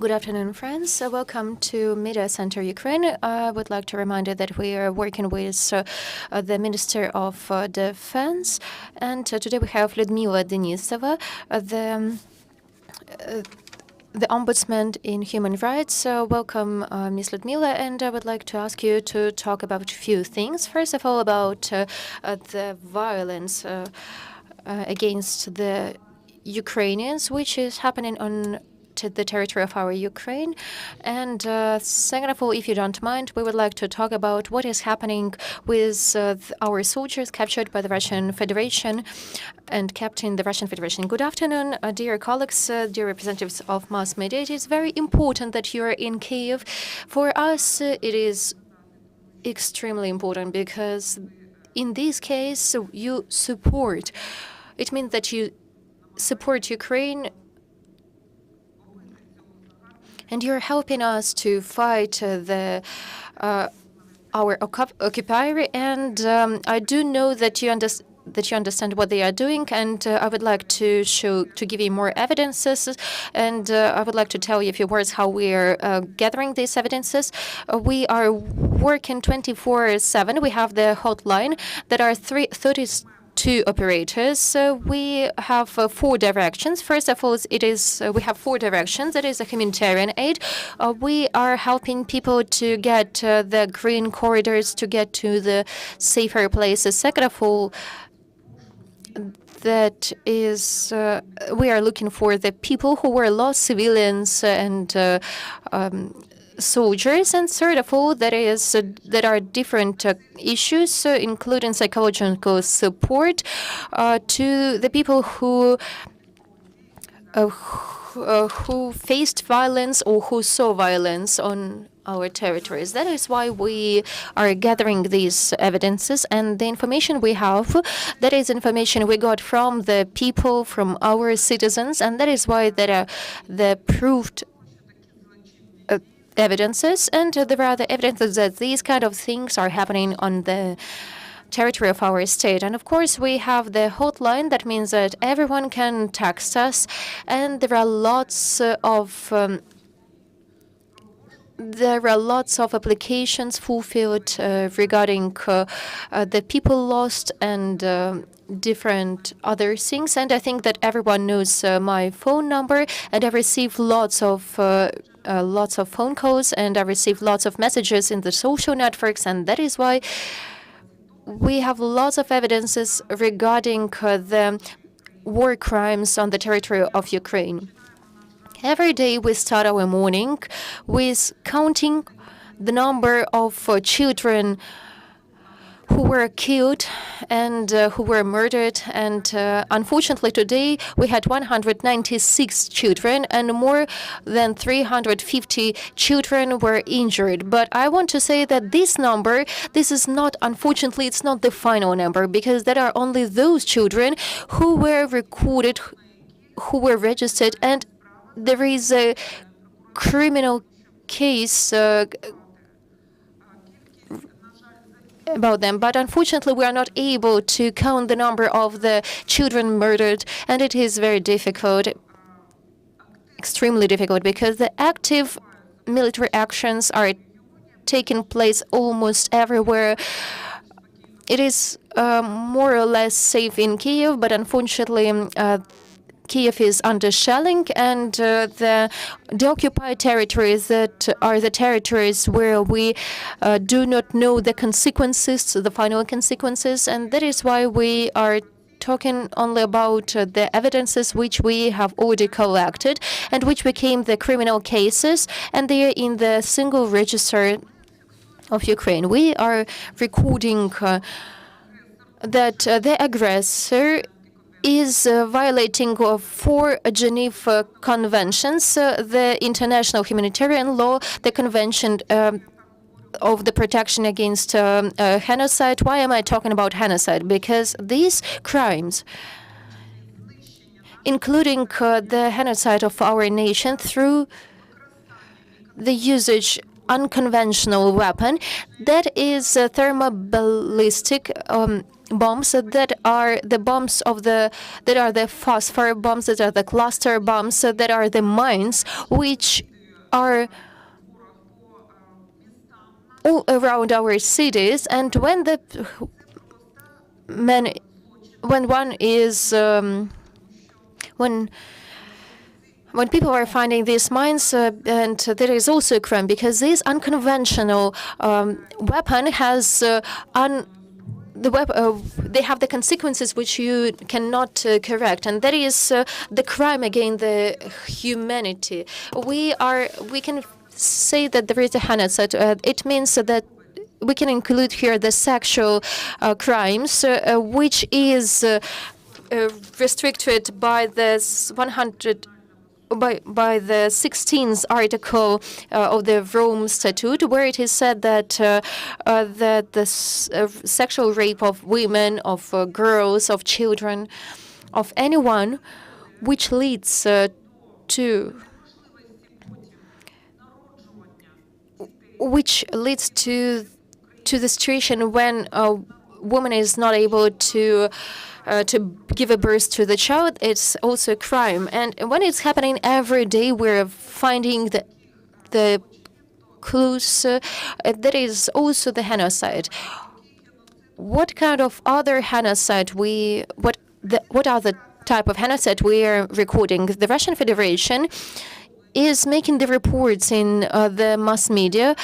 Good afternoon, friends. Welcome to Media Center Ukraine. I would like to remind you that we are working with the Minister of Defense, and today we have Lyudmila Denisova, the Ombudsman in Human Rights. Welcome, Ms. Lyudmila, and I would like to ask you to talk about a few things. First of all, about the violence against the Ukrainians, which is happening on to the territory of our Ukraine. And second of all, if you don't mind, we would like to talk about what is happening with our soldiers captured by the Russian Federation and kept in the Russian Federation. Good afternoon, dear colleagues, dear representatives of mass media. It is very important that you are in Kyiv. For us, it is extremely important because in this case, you support. It means that you support Ukraine and you're helping us to fight our occupier. And I do know that you understand what they are doing, and I would like to give you more evidences, and I would like to tell you a few words how we are gathering these evidences. We are working 24/7. We have the hotline that are 32 operators. We have 4 directions. First of all, we have 4 directions. That is a humanitarian aid. We are helping people to get the green corridors to get to the safer places. Second of all, that is, we are looking for the people who were lost, civilians and soldiers. And third of all, there are different issues, including psychological support to the people who faced violence or who saw violence on our territories. That is why we are gathering these evidences, and the information we have, that is information we got from the people, from our citizens, and that is why there are the proved evidences, and there are the evidences that these kind of things are happening on the territory of our state. And of course, we have the hotline. That means that everyone can text us, and there are lots of applications fulfilled regarding the people lost and different other things. And I think that everyone knows my phone number, and I receive lots of phone calls, and I receive lots of messages in the social networks, and that is why we have lots of evidences regarding the war crimes on the territory of Ukraine. Every day we start our morning with counting the number of children who were killed and who were murdered. And unfortunately, today we had 196 children, and more than 350 children were injured. But I want to say that this number, unfortunately, it's not the final number, because there are only those children who were recorded, who were registered, and there is a criminal case about them. But unfortunately, we are not able to count the number of the children murdered, and it is very difficult, extremely difficult, because the active military actions are taking place almost everywhere. It is more or less safe in Kyiv, but unfortunately, Kyiv is under shelling, and the occupied territories that are the territories where we do not know the consequences, the final consequences, and that is why we are talking only about the evidences which we have already collected and which became the criminal cases, and they are in the single register of Ukraine. We are recording that the aggressor is violating 4 Geneva conventions, the international humanitarian law, the Convention of the Protection Against Genocide. Why am I talking about genocide? Because these crimes, including the genocide of our nation through the usage unconventional weapon, that is thermoballistic bombs, that are the bombs that are the phosphor bombs, that are the cluster bombs, that are the mines which are all around our cities, and when one is when people are finding these mines, and there is also a crime because this unconventional weapon has they have the consequences which you cannot correct, and that is the crime against the humanity. We can say that there is a genocide. It means that we can include here the sexual crimes, which is restricted by this 100. By the 16th article of the Rome Statute, where it is said that the sexual rape of women, of girls, of children, of anyone, which leads to the situation when a woman is not able to give a birth to the child, it's also a crime. And when it's happening every day, we're finding the clues. That is also the genocide. What kind of other genocide what other type of genocide we are recording? The Russian Federation is making the reports in the mass media.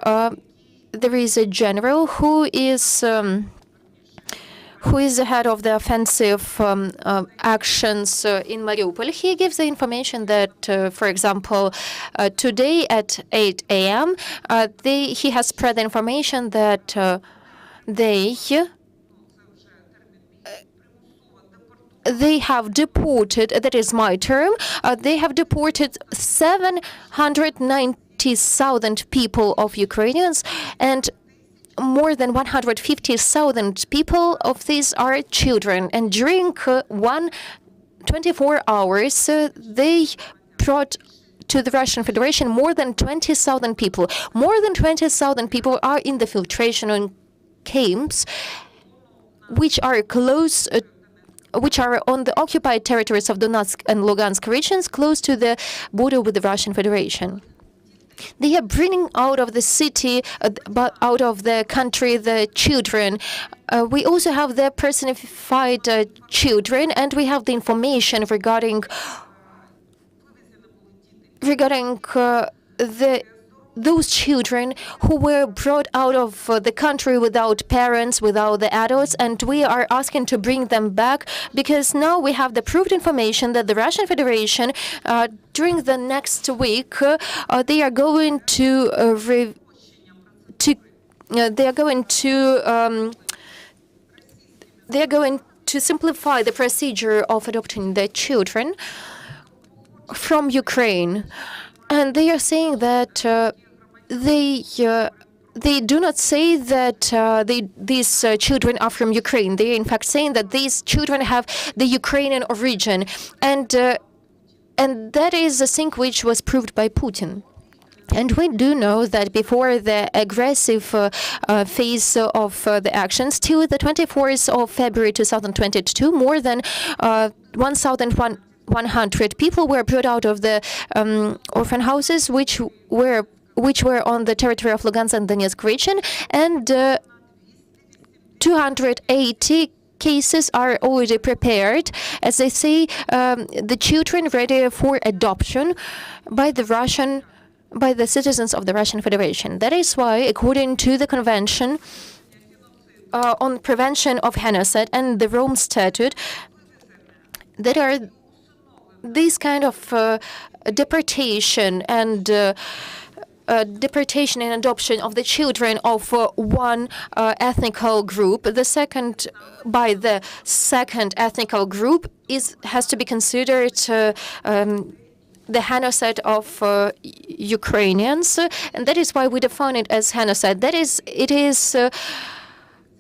There is a general who is the head of the offensive actions in Mariupol. He gives the information that, for example, today at 8 a.m., he has spread the information that they have deported, that is my term, they have deported 790,000 people of Ukrainians, and more than 150,000 people of these are children. And during 24 hours, they brought to the Russian Federation more than 20,000 people. More than 20,000 people are in the filtration camps, which are close, which are on the occupied territories of Donetsk and Lugansk regions, close to the border with the Russian Federation. They are bringing out of the city, out of the country, the children. We also have the personified children, and we have the information regarding those children who were brought out of the country without parents, without the adults, and we are asking to bring them back because now we have the proved information that the Russian Federation, during the next week, they are going to simplify the procedure of adopting the children from Ukraine. And they are saying that they do not say that these children are from Ukraine. They are in fact saying that these children have the Ukrainian origin, and that is a thing which was proved by Putin. And we do know that before the aggressive phase of the actions, till the 24th of February 2022, more than 1,100 people were brought out of the orphan houses, which were on the territory of Lugansk and Donetsk region, and 280 cases are already prepared, as they say, the children ready for adoption by the citizens of the Russian Federation. That is why, according to the Convention on Prevention of Genocide and the Rome Statute, there are these kind of deportation and adoption of the children of one ethnical group. The second ethnical group has to be considered the genocide of Ukrainians, and that is why we define it as genocide.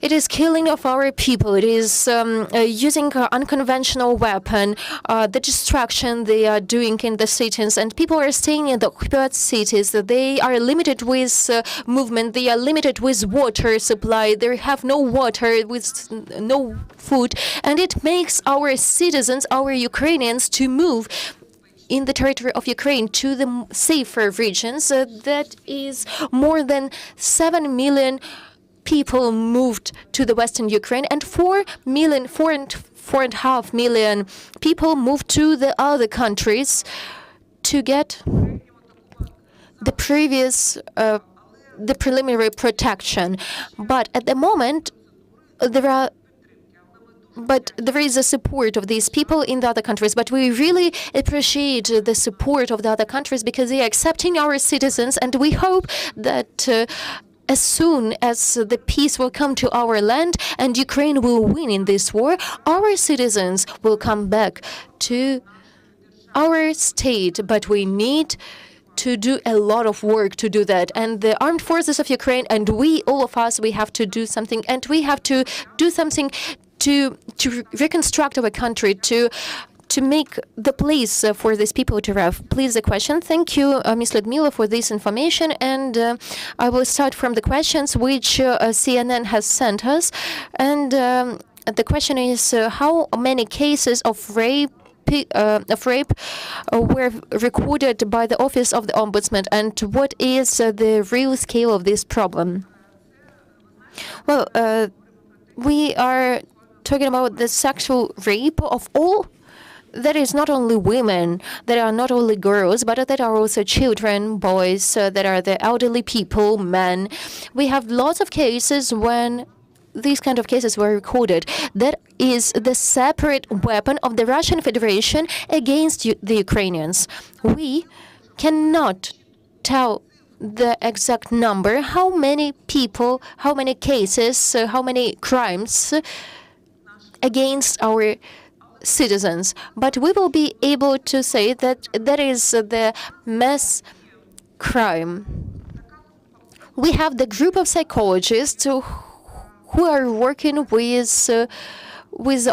It is killing of our people. It is using an unconventional weapon, the destruction they are doing in the cities. And people are staying in the occupied cities. They are limited with movement. They are limited with water supply. They have no water, with no food. And it makes our citizens, our Ukrainians, to move in the territory of Ukraine to the safer regions. That is more than 7 million people moved to the western Ukraine, and 4.5 million people moved to the other countries to get the previous, the preliminary protection. But at the moment, there is a support of these people in the other countries. But we really appreciate the support of the other countries because they are accepting our citizens, and we hope that as soon as the peace will come to our land and Ukraine will win in this war, our citizens will come back to our state. But we need to do a lot of work to do that. And the armed forces of Ukraine and we, all of us, we have to do something. And we have to do something to reconstruct our country, to make the place for these people to have. Please, the question. Thank you, Ms. Lyudmila, for this information. And I will start from the questions which CNN has sent us. And the question is, how many cases of rape were recorded by the Office of the Ombudsman, and what is the real scale of this problem? Well, we are talking about the sexual rape of all. That is not only women, that are not only girls, but that are also children, boys, that are the elderly people, men. We have lots of cases when these kind of cases were recorded. That is the separate weapon of the Russian Federation against the Ukrainians. We cannot tell the exact number, how many people, how many cases, how many crimes against our citizens. But we will be able to say that that is the mass crime. We have the group of psychologists who are working with the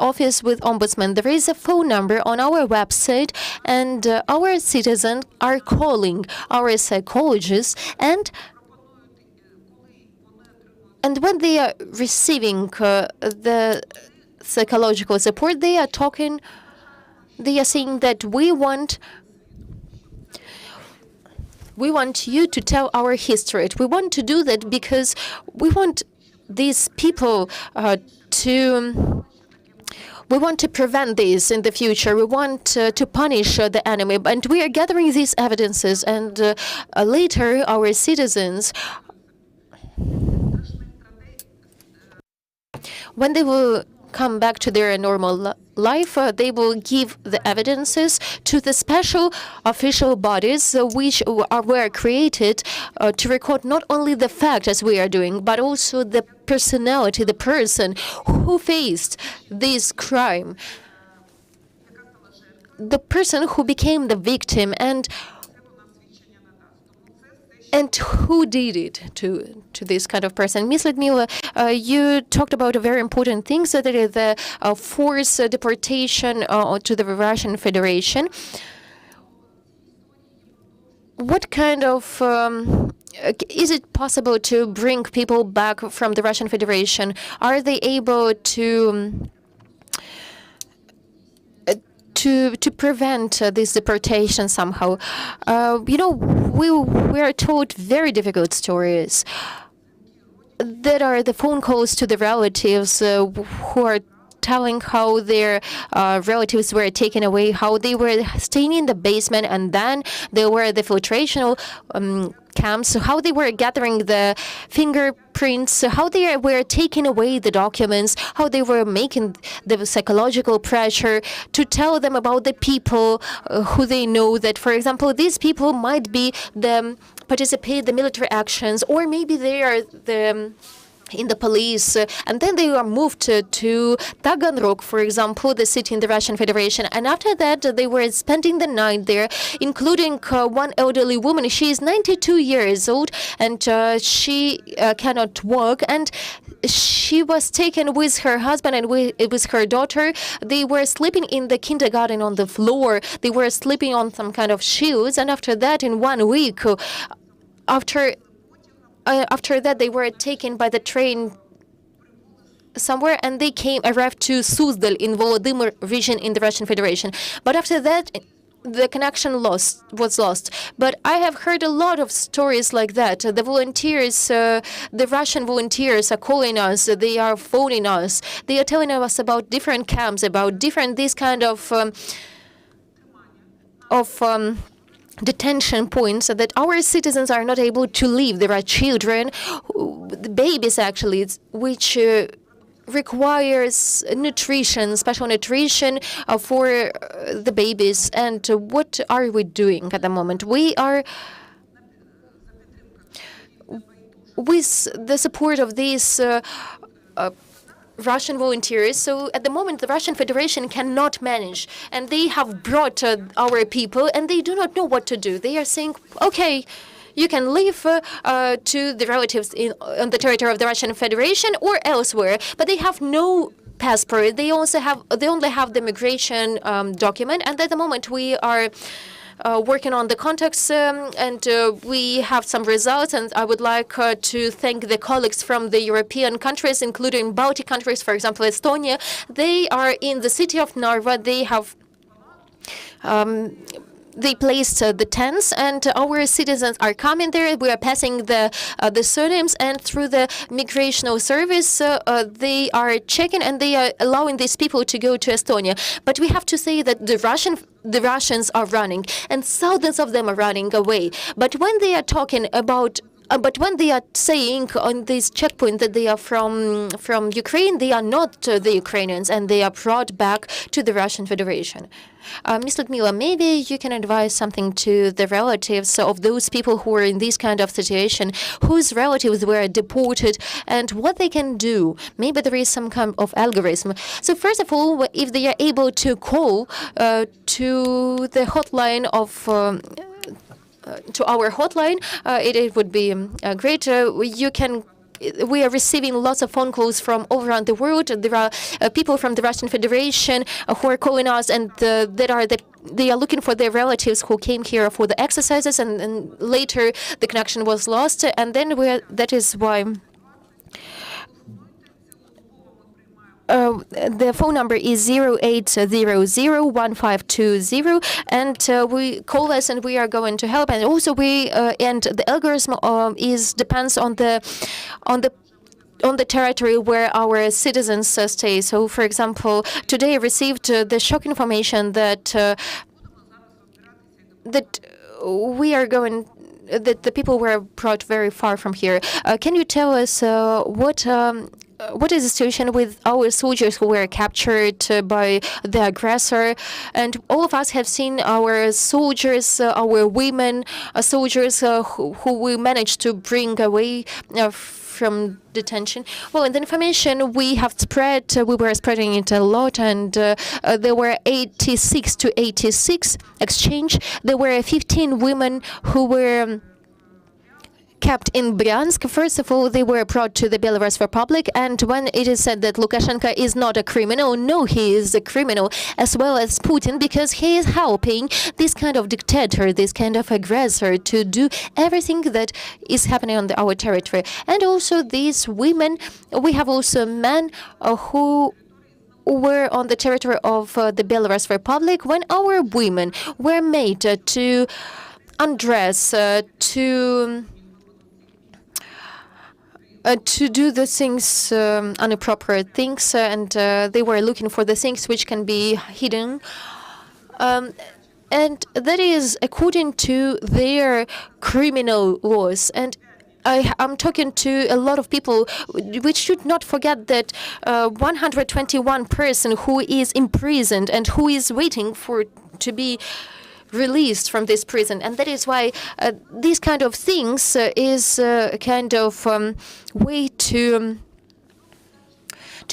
office with Ombudsman. There is a phone number on our website, and our citizens are calling our psychologists, and when they are receiving the psychological support, they are saying that we want you to tell our history. We want to do that because we want these people we want to prevent this in the future. We want to punish the enemy, and we are gathering these evidences, and later our citizens, when they will come back to their normal life, they will give the evidences to the special official bodies which were created to record not only the fact as we are doing, but also the personality, the person who faced this crime, the person who became the victim, and who did it to this kind of person. Ms. Lyudmila, you talked about a very important thing, so that is the forced deportation to the Russian Federation. What kind of is it possible to bring people back from the Russian Federation? Are they able to prevent this deportation somehow? We are told very difficult stories. That are the phone calls to the relatives who are telling how their relatives were taken away, how they were staying in the basement, and then there were the filtration camps, how they were gathering the fingerprints, how they were taking away the documents, how they were making the psychological pressure to tell them about the people who they know, that, for example, these people might be participate in the military actions, or maybe they are in the police, and then they are moved to Taganrog, for example, the city in the Russian Federation. And after that, they were spending the night there, including one elderly woman. She is 92 years old, and she cannot walk. And she was taken with her husband and with her daughter. They were sleeping in the kindergarten on the floor. They were sleeping on some kind of shields. And after that, in 1 week, after that, they were taken by the train somewhere, and they arrived to Suzdal in Volodymyr region in the Russian Federation. But after that, the connection was lost. But I have heard a lot of stories like that. The volunteers, the Russian volunteers are calling us, they are phoning us, they are telling us about different camps, about different this kind of detention points that our citizens are not able to leave. There are children, the babies actually, which requires nutrition, special nutrition for the babies. And what are we doing at the moment? We are, with the support of these Russian volunteers. So at the moment, the Russian Federation cannot manage, and they have brought our people, and they do not know what to do. They are saying, okay, you can live to the relatives on the territory of the Russian Federation or elsewhere, but they have no passport. They only have the migration document, and at the moment we are working on the contacts, and we have some results. And I would like to thank the colleagues from the European countries, including Baltic countries, for example, Estonia. They are in the city of Narva. They have they placed the tents, and our citizens are coming there. We are passing the surnames, and through the migrational service, they are checking and they are allowing these people to go to Estonia. But we have to say that the Russians are running, and thousands of them are running away. But when they are talking about but when they are saying on this checkpoint that they are from Ukraine, they are not the Ukrainians, and they are brought back to the Russian Federation. Ms. Lyudmila, maybe you can advise something to the relatives of those people who are in this kind of situation, whose relatives were deported, and what they can do. Maybe there is some kind of algorithm. So first of all, if they are able to call to the hotline of to our hotline, it would be great. We are receiving lots of phone calls from all around the world. There are people from the Russian Federation who are calling us, and they are looking for their relatives who came here for the exercises, and later the connection was lost. And then that is why the phone number is 0800-1520, and we call us and we are going to help. And also and the algorithm depends on the territory where our citizens stay. So, for example, today I received the shock information that we are going. That the people were brought very far from here. Can you tell us what is the situation with our soldiers who were captured by the aggressor? And all of us have seen our soldiers, our women soldiers who we managed to bring away from detention. Well, in the information we have spread, we were spreading it a lot, and there were 86 to 86 exchange. There were 15 women who were kept in Bryansk. First of all, they were brought to the Belarus Republic, and when it is said that Lukashenko is not a criminal, no, he is a criminal, as well as Putin, because he is helping this kind of dictator, this kind of aggressor, to do everything that is happening on our territory. And also these women, we have also men who were on the territory of the Belarus Republic. When our women were made to undress, to do the things, inappropriate things, and they were looking for the things which can be hidden. And that is according to their criminal laws. And I'm talking to a lot of people. We should not forget that 121 person who is imprisoned and who is waiting to be released from this prison, and that is why these kind of things is a kind of way to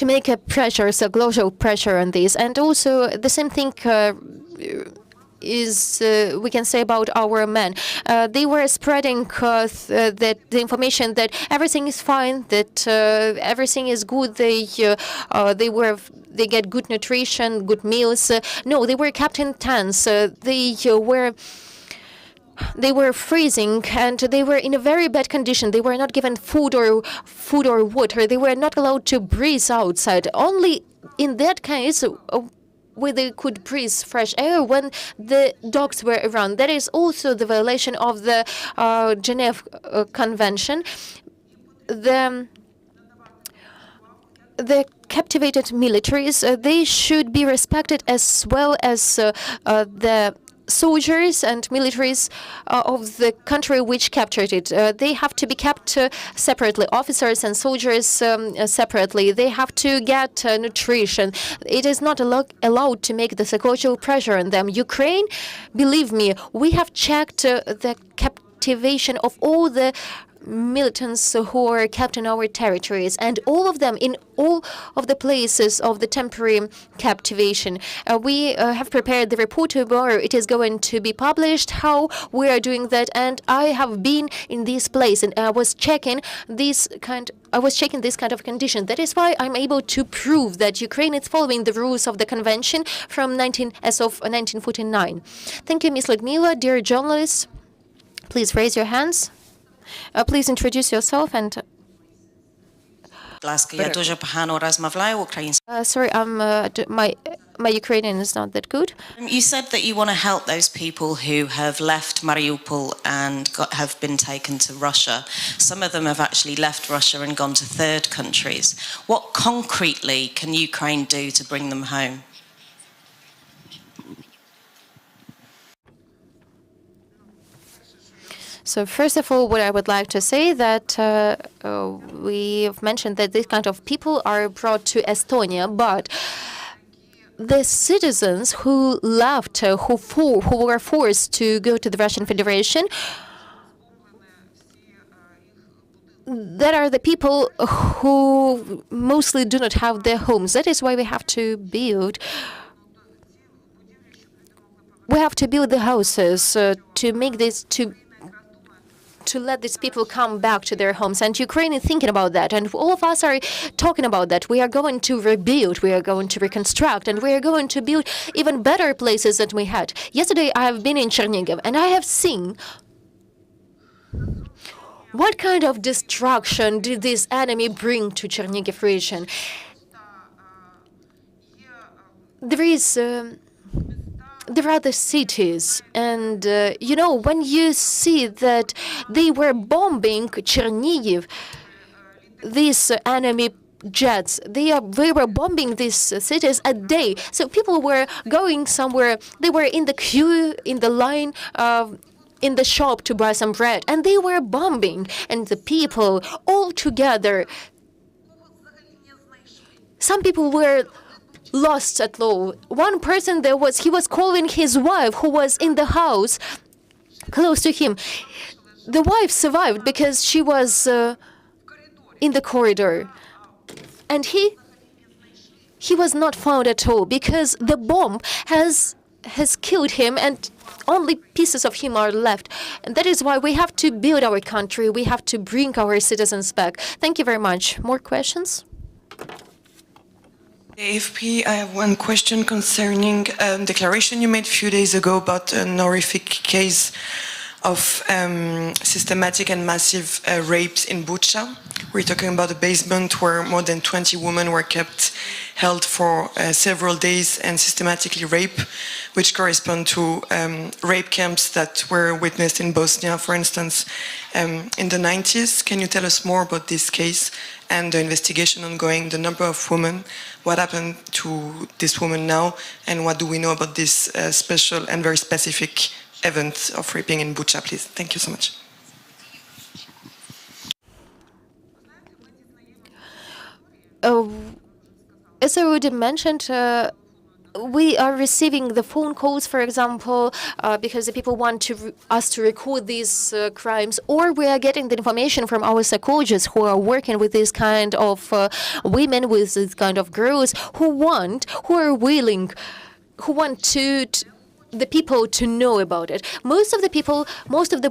make a pressure, so global pressure on this. And also the same thing is we can say about our men. They were spreading the information that everything is fine, that everything is good. They get good nutrition, good meals. No, they were kept in tents. They were freezing, and they were in a very bad condition. They were not given food or water. They were not allowed to breathe outside. Only in that case, where they could breathe fresh air when the dogs were around. That is also the violation of the Geneva Convention. The captivated militaries, they should be respected as well as the soldiers and militaries of the country which captured it. They have to be kept separately, officers and soldiers separately. They have to get nutrition. It is not allowed to make the psychological pressure on them. Ukraine, believe me, we have checked the captivation of all the militants who are kept in our territories, and all of them in all of the places of the temporary captivation. We have prepared the report tomorrow. It is going to be published how we are doing that, and I have been in this place and I was checking this kind of condition. That is why I'm able to prove that Ukraine is following the rules of the convention from 1949. Thank you, Ms. Lyudmila. Dear journalists, please raise your hands. Please introduce yourself and. Sorry, my Ukrainian is not that good. You said that you want to help those people who have left Mariupol and have been taken to Russia. Some of them have actually left Russia and gone to third countries. What concretely can Ukraine do to bring them home? So first of all, what I would like to say that we've mentioned that these kind of people are brought to Estonia, but the citizens who left, who were forced to go to the Russian Federation, that are the people who mostly do not have their homes. That is why we have to build. We have to build the houses to make this to let these people come back to their homes. And Ukraine is thinking about that. And all of us are talking about that. We are going to rebuild, we are going to reconstruct, and we are going to build even better places than we had. Yesterday, I have been in Chernihiv, and I have seen what kind of destruction did this enemy bring to Chernihiv region. There are the cities, and when you see that they were bombing Chernihiv, these enemy jets, they were bombing these cities a day. So people were going somewhere, they were in the queue, in the line, in the shop to buy some bread, and they were bombing, and the people all together. Some people were lost at law. One person he was calling his wife who was in the house close to him. The wife survived because she was in the corridor. And he was not found at all because the bomb has killed him and only pieces of him are left. And that is why we have to build our country. We have to bring our citizens back. Thank you very much. More questions? AFP, I have one question concerning a declaration you made a few days ago about an horrific case of systematic and massive rapes in Bucha. We're talking about a basement where more than 20 women were kept held for several days and systematically raped, which correspond to rape camps that were witnessed in Bosnia, for instance, in the 90s. Can you tell us more about this case and the investigation ongoing, the number of women, what happened to this woman now, and what do we know about this special and very specific event of raping in Bucha, please? Thank you so much. As I already mentioned, we are receiving the phone calls, for example, because the people want us to record these crimes, or we are getting the information from our psychologists who are working with this kind of women, with this kind of girls who want the people to know about it. Most of the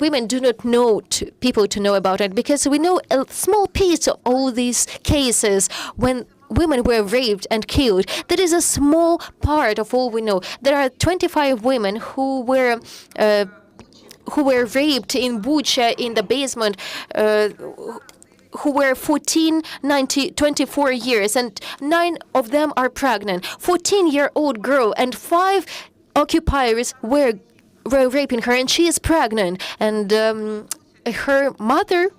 women do not know people to know about it, because we know a small piece of all these cases when women were raped and killed. That is a small part of all we know. There are 25 women who were raped in Bucha in the basement, who were 14, 24 years, and 9 of them are pregnant. 14-year-old girl and 5 occupiers were raping her, and she is pregnant. And her mother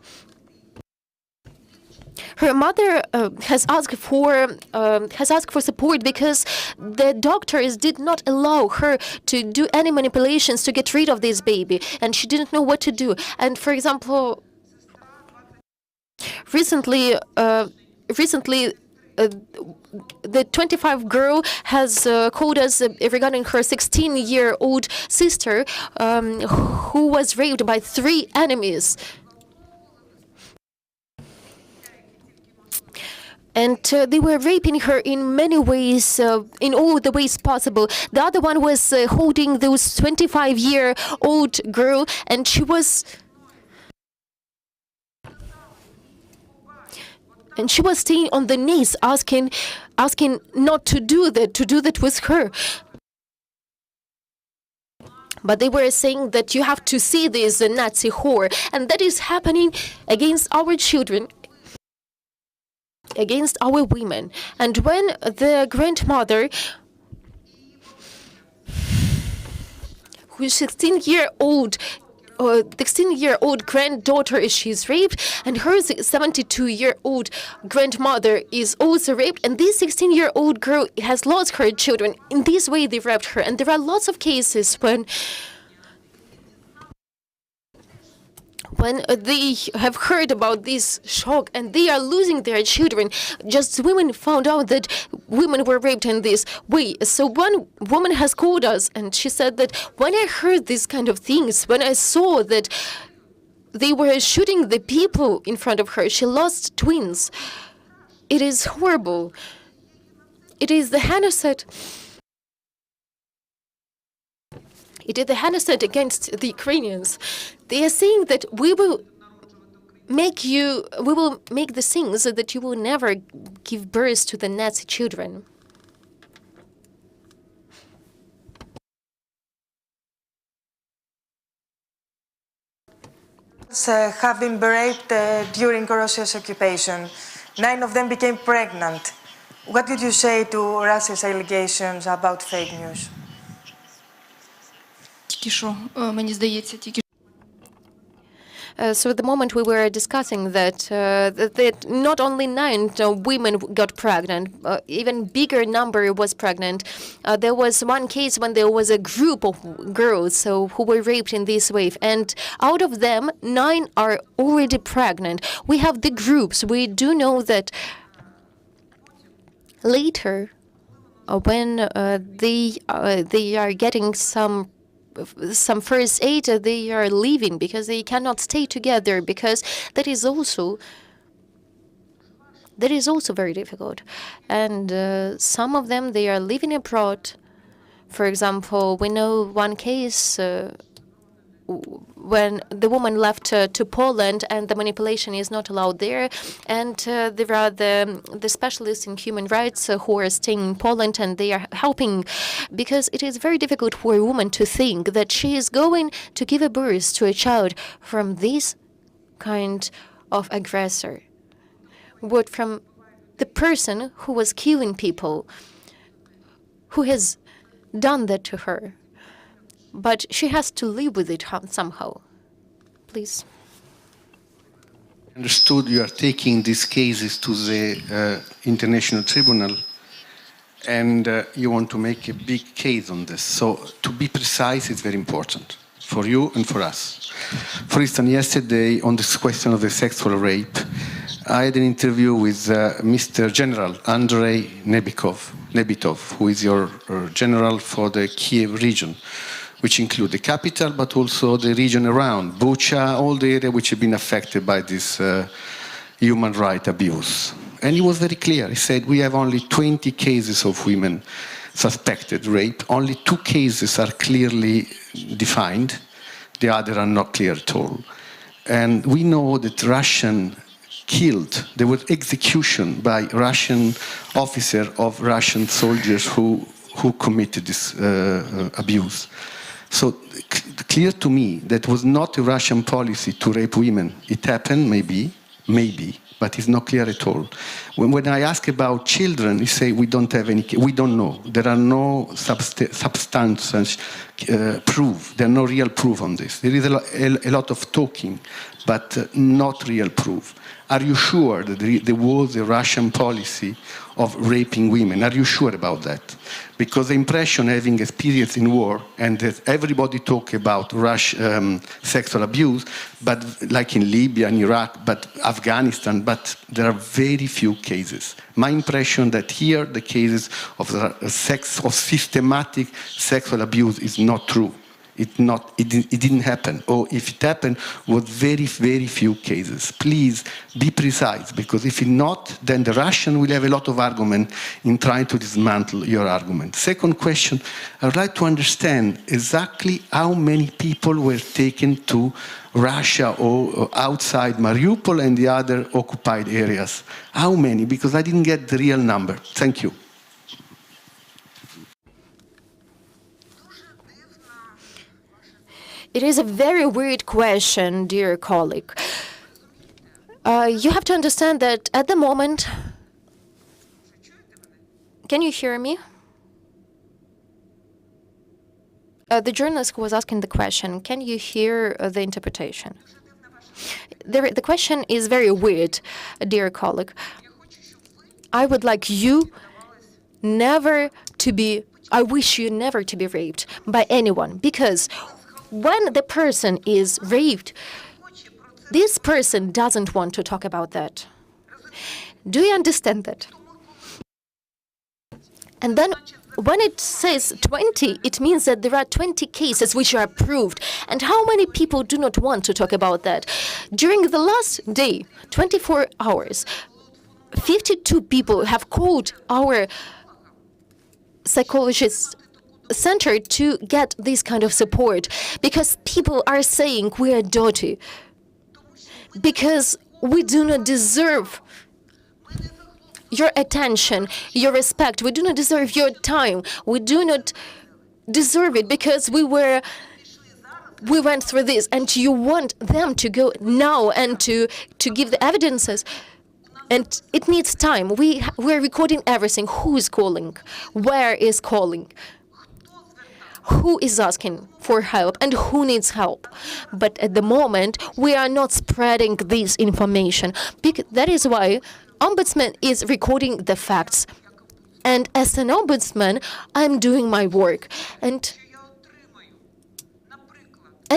has asked for support because the doctors did not allow her to do any manipulations to get rid of this baby, and she didn't know what to do. And for example, recently, the 25 girl has called us regarding her 16-year-old sister who was raped by 3 enemies. And they were raping her in many ways, in all the ways possible. The other one was holding those 25-year-old girl, and she was staying on the knees, asking not to do that with her. But they were saying that you have to see this Nazi whore, and that is happening against our children, against our women. And when the grandmother, who is 16-year-old granddaughter, she's raped, and her 72-year-old grandmother is also raped, and this 16-year-old girl has lost her children. In this way, they raped her. And there are lots of cases when they have heard about this shock and they are losing their children. Just women found out that women were raped in this way. So one woman has called us and she said that when I heard these kind of things, when I saw that they were shooting the people in front of her, she lost twins. It is horrible. It is the genocide. It is the genocide against the Ukrainians. They are saying that we will make the things so that you will never give birth to the Nazi children. Have been raped during Russia's occupation. 9 of them became pregnant. What did you say to Russia's allegations about fake news? So at the moment we were discussing that not only 9 women got pregnant, even bigger number was pregnant. There was one case when there was a group of girls who were raped in this way, and out of them 9 are already pregnant. We have the groups. We do know that later, when they are getting some first aid, they are leaving because they cannot stay together, because that is also very difficult. And some of them, they are living abroad. For example, we know one case when the woman left to Poland and the manipulation is not allowed there, and there are the specialists in human rights who are staying in Poland, and they are helping, because it is very difficult for a woman to think that she is going to give a birth to a child from this kind of aggressor, but from the person who was killing people, who has done that to her. But she has to live with it somehow. Please. Understood you are taking these cases to the International Tribunal, and you want to make a big case on this. So to be precise is very important for you and for us. For instance, yesterday on this question of the sexual rape, I had an interview with Mr. General Andrei Nebitov, who is your general for the Kyiv region, which include the capital, but also the region around, Bucha, all the area which have been affected by this human rights abuse. And he was very clear. He said, we have only 20 cases of women suspected rape. Only 2 cases are clearly defined. The other are not clear at all. And we know that Russian killed, there was execution by Russian officer of Russian soldiers who committed this abuse. So clear to me that was not a Russian policy to rape women. It happened, maybe, maybe, but it's not clear at all. When I ask about children, you say we don't have any, we don't know. There are no substances proof. There are no real proof on this. There is a lot of talking, but not real proof. Are you sure that there was a Russian policy of raping women? Are you sure about that? Because the impression, having experience in war, and that everybody talk about sexual abuse, but like in Libya and Iraq, but Afghanistan, but there are very few cases. My impression that here the cases of systematic sexual abuse is not true. It didn't happen, or if it happened, was very, very few cases. Please be precise, because if not, then the Russian will have a lot of argument in trying to dismantle your argument. Second question, I would like to understand exactly how many people were taken to Russia or outside Mariupol and the other occupied areas. How many? Because I didn't get the real number. Thank you. It is a very weird question, dear colleague. You have to understand that at the moment... Can you hear me? The journalist who was asking the question, can you hear the interpretation? The question is very weird, dear colleague. I would like you never to be... I wish you never to be raped by anyone, because when the person is raped, this person doesn't want to talk about that. Do you understand that? And then when it says 20, it means that there are 20 cases which are proved. And how many people do not want to talk about that? During the last day, 24 hours, 52 people have called our psychologist center to get this kind of support, because people are saying we are dirty, because we do not deserve your attention, your respect. We do not deserve your time. We do not deserve it because we went through this, and you want them to go now and to give the evidences. And it needs time. We're recording everything. Who is calling? Where is calling? Who is asking for help and who needs help? But at the moment, we are not spreading this information. That is why Ombudsman is recording the facts. And as an Ombudsman, I'm doing my work. And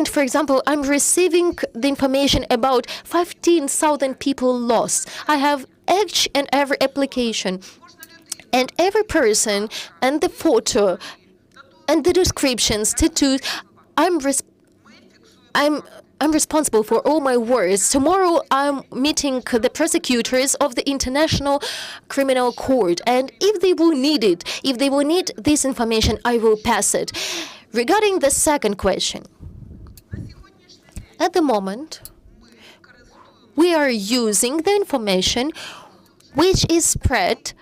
for example, I'm receiving the information about 15,000 people lost. I have each and every application and every person and the photo and the descriptions, tattoos. I'm responsible for all my words. Tomorrow I'm meeting the prosecutors of the International Criminal Court, and if they will need it, if they will need this information, I will pass it. Regarding the second question, at the moment, we are using the information which is spread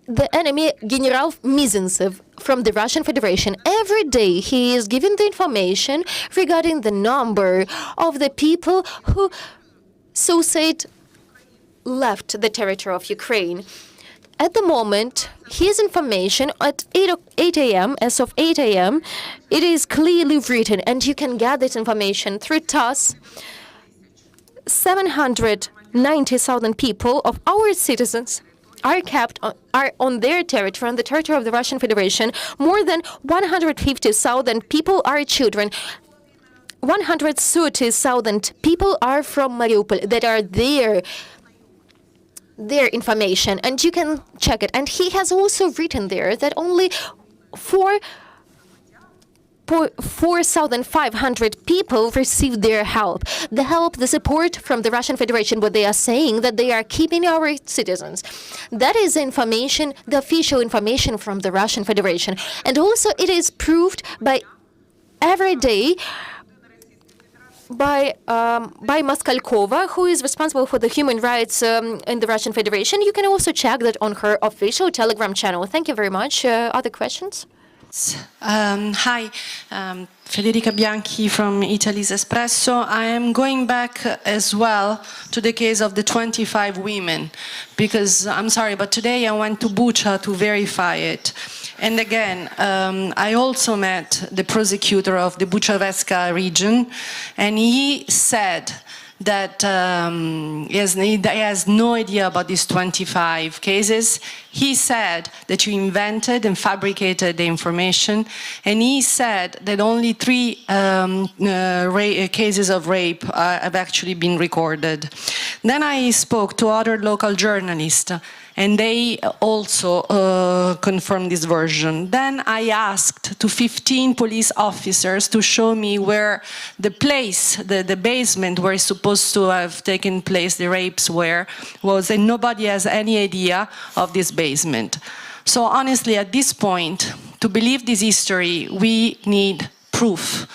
the enemy, General Mizintsev, from the Russian Federation. Every day he is giving the information regarding the number of the people who, so said, left the territory of Ukraine. At the moment, his information at 8 a.m., as of 8 a.m., it is clearly written, and you can get this information through TASS. 790,000 people of our citizens are on their territory, on the territory of the Russian Federation. More than 150,000 people are children. 130,000 people are from Mariupol that are their information, and you can check it. And he has also written there that only 4,500 people received their help. The support from the Russian Federation, but they are saying that they are keeping our citizens. That is information, the official information from the Russian Federation. And also it is proved by every day by Maskalkova, who is responsible for the human rights in the Russian Federation. You can also check that on her official Telegram channel. Thank you very much. Other questions? Hi, Federica Bianchi from Italy's Espresso. I am going back as well to the case of the 25 women, because I'm sorry, but today I went to Bucha to verify it. And again, I also met the prosecutor of the Buchavska region, and he said that he has no idea about these 25 cases. He said that you invented and fabricated the information, and he said that only 3 cases of rape have actually been recorded. Then I spoke to other local journalists, and they also confirmed this version. Then I asked to 15 police officers to show me where the place, the basement where it's supposed to have taken place, the rapes was, and nobody has any idea of this basement. So honestly, at this point, to believe this history, we need proof.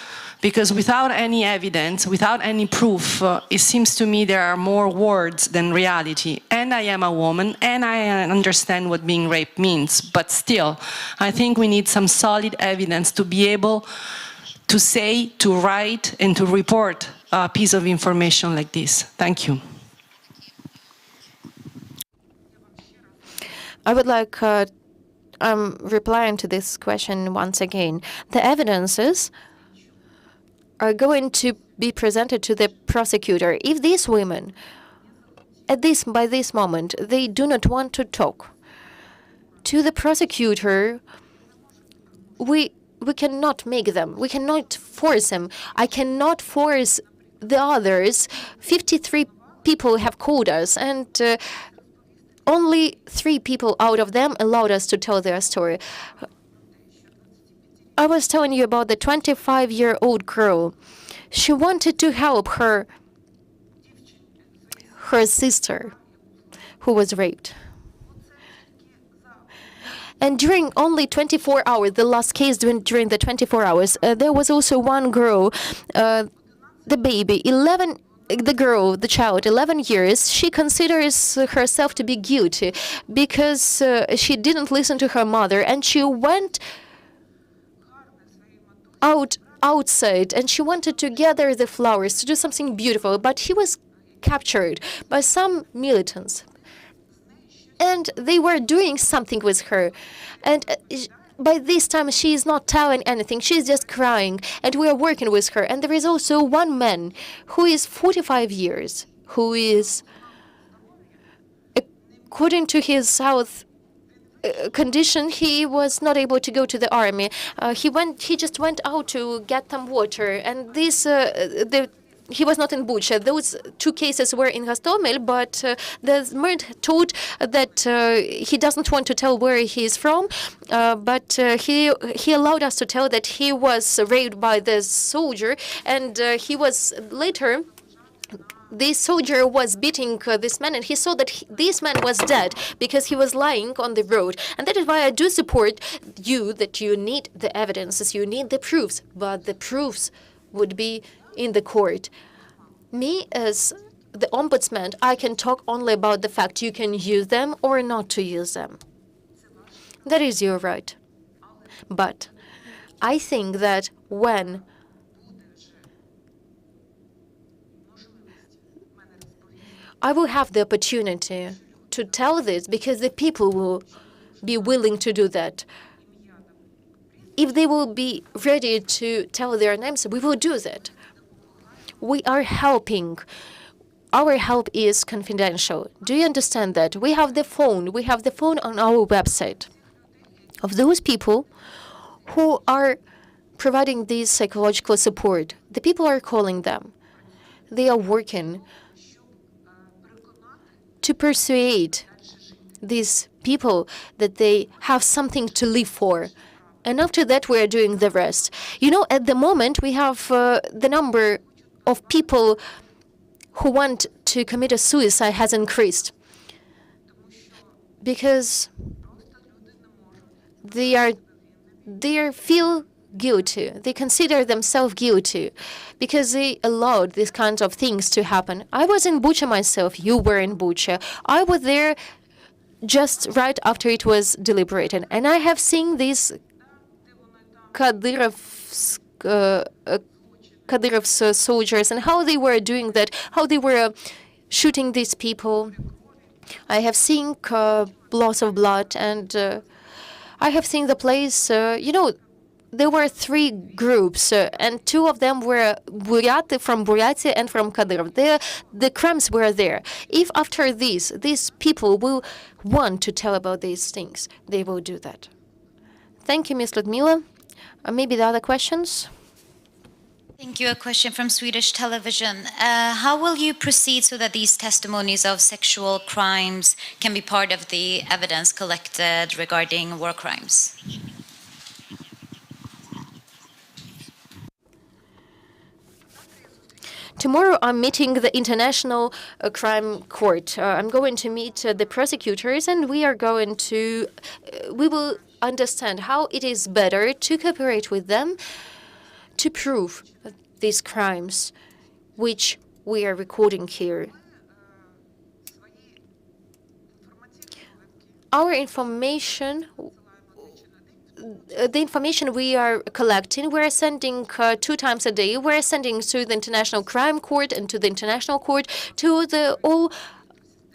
Because without any evidence, without any proof, it seems to me there are more words than reality. And I am a woman, and I understand what being raped means. But still, I think we need some solid evidence to be able to say, to write, and to report a piece of information like this. Thank you. I would like, replying to this question once again. The evidences are going to be presented to the prosecutor. If these women, by this moment, they do not want to talk to the prosecutor, we cannot make them. We cannot force them. I cannot force the others. 53 people have called us, and only 3 people out of them allowed us to tell their story. I was telling you about the 25-year-old girl. She wanted to help her sister who was raped. And during only 24 hours, the last case during the 24 hours, there was also one girl, the baby, the child, 11 years, she considers herself to be guilty because she didn't listen to her mother, and she went outside, and she wanted to gather the flowers to do something beautiful, but he was captured by some militants, and they were doing something with her, and by this time she is not telling anything, she's just crying, and we are working with her. And there is also one man who is 45 years, who is, according to his health condition, he was not able to go to the army. He just went out to get some water, and he was not in Bucha. Those 2 cases were in Hostomel, but the man told that he doesn't want to tell where he is from, but he allowed us to tell that he was raped by the soldier, and he was later. This soldier was beating this man, and he saw that this man was dead because he was lying on the road. And that is why I do support you, that you need the evidences, you need the proofs, but the proofs would be in the court. Me, as the Ombudsman, I can talk only about the fact you can use them or not to use them. That is your right. But I think that when I will have the opportunity to tell this, because the people will be willing to do that. If they will be ready to tell their names, we will do that. We are helping. Our help is confidential. Do you understand that? We have the phone. We have the phone on our website of those people who are providing this psychological support. The people are calling them. They are working to persuade these people that they have something to live for. And after that, we are doing the rest. You know, at the moment, we have the number of people who want to commit a suicide has increased because they feel guilty. They consider themselves guilty because they allowed these kinds of things to happen. I was in Bucha myself. You were in Bucha. I was there just right after it was deliberated. And I have seen these Kadyrov's soldiers and how they were doing that, how they were shooting these people. I have seen lots of blood, and I have seen the place. There were three groups, and two of them were from Buryatia and from Kadyrov. The crimes were there. If after these people will want to tell about these things, they will do that. Thank you, Ms. Lyudmila. Maybe the other questions? Thank you. A question from Swedish television. How will you proceed so that these testimonies of sexual crimes can be part of the evidence collected regarding war crimes? Tomorrow I'm meeting the International Crime Court. I'm going to meet the prosecutors, and we will understand how it is better to cooperate with them to prove these crimes which we are recording here. Our information, the information we are collecting, we're sending 2 times a day. We're sending to the International Crime Court and to the International Court, to the all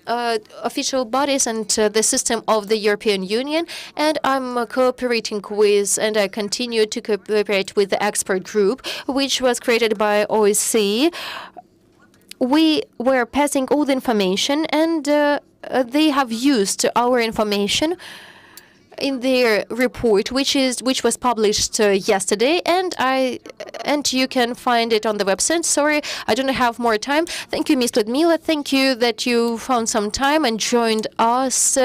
official bodies and the system of the European Union. And I'm cooperating with, and I continue to cooperate with the expert group, which was created by OSCE. We were passing all the information, and they have used our information in their report, which was published yesterday, and you can find it on the website. Sorry, I don't have more time. Thank you, Ms. Lyudmila. Thank you that you found some time and joined us.